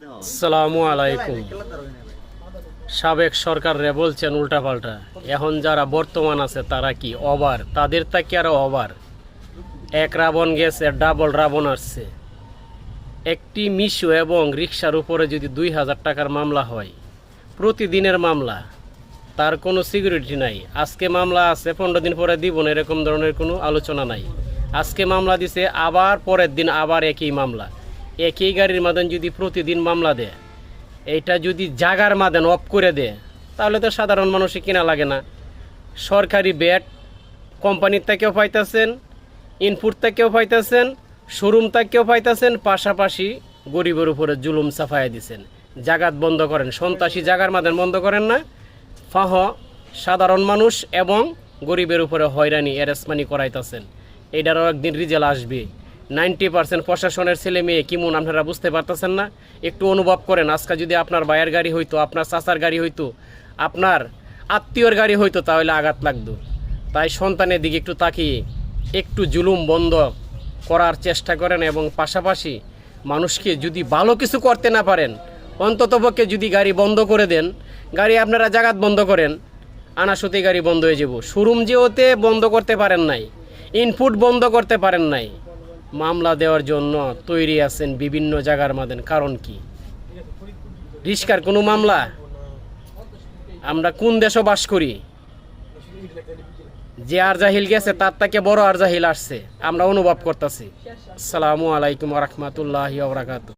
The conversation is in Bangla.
আসসালামু আলাইকুম। সাবেক সরকার রে বলছেন উল্টাপাল্টা, এখন যারা বর্তমান আছে তারা কি ওভার, তাদের তাকে আরো ওভার। এক রাবণ গেছে, ডাবল রাবণ আসছে। একটি মিশো এবং রিক্সার উপরে যদি 2000 টাকার মামলা হয়, প্রতিদিনের মামলা, তার কোনো সিকিউরিটি নাই। আজকে মামলা আছে, 15 দিন পরে দিব না, এরকম ধরনের কোনো আলোচনা নাই। আজকে মামলা দিছে, আবার পরের দিন আবার একই মামলা। একই গাড়ির মাধ্যমে যদি প্রতিদিন মামলা দেয়, এইটা যদি জাগার মাধ্যমে অফ করে দেয়, তাহলে তো সাধারণ মানুষে কিনা লাগে না। সরকারি ব্যাট কোম্পানির থেকেও পাইতেছেন, ইনপুট থেকেও পাইতেছেন, শোরুম থেকেও পাইতেছেন, পাশাপাশি গরিবের উপরে জুলুম চাপাইয়া দিচ্ছেন। জাগাত বন্ধ করেন, সন্ত্রাসী জাগার মাধ্যমে বন্ধ করেন না, ফাহ সাধারণ মানুষ এবং গরিবের উপরে হয়রানি এরেসমানি করাইতেছেন। এটারও একদিন রিজাল্ট আসবে। 90% প্রশাসনের ছেলে মেয়ে কেমন আপনারা বুঝতে পারতেছেন না? একটু অনুভব করেন। আজকে যদি আপনার ভাইয়ের গাড়ি হইতো, আপনার চাচার গাড়ি হইতো, আপনার আত্মীয়র গাড়ি হইতো, তাহলে আঘাত লাগতো। তাই সন্তানের দিকে একটু তাকিয়ে একটু জুলুম বন্ধ করার চেষ্টা করেন, এবং পাশাপাশি মানুষকে যদি ভালো কিছু করতে না পারেন, অন্ততপক্ষে যদি গাড়ি বন্ধ করে দেন, গাড়ি আপনারা জাগাত বন্ধ করেন, আনাসুতি গাড়ি বন্ধ হয়ে যাব। শোরুম যেওতে বন্ধ করতে পারেন নাই, ইনপুট বন্ধ করতে পারেন নাই, মামলা দেওয়ার জন্য তৈরি আছেন বিভিন্ন জায়গার মাধ্যমে। কারণ কি? রিস্কার কোনো মামলা? আমরা কোন দেশে বাস করি? যে আর জাহিল গেছে তার থেকে বড় আর জাহিল আসছে, আমরা অনুভব করতেছি। আসসালামু আলাইকুম ওয়া রাহমাতুল্লাহি ওয়া বারাকাতুহু।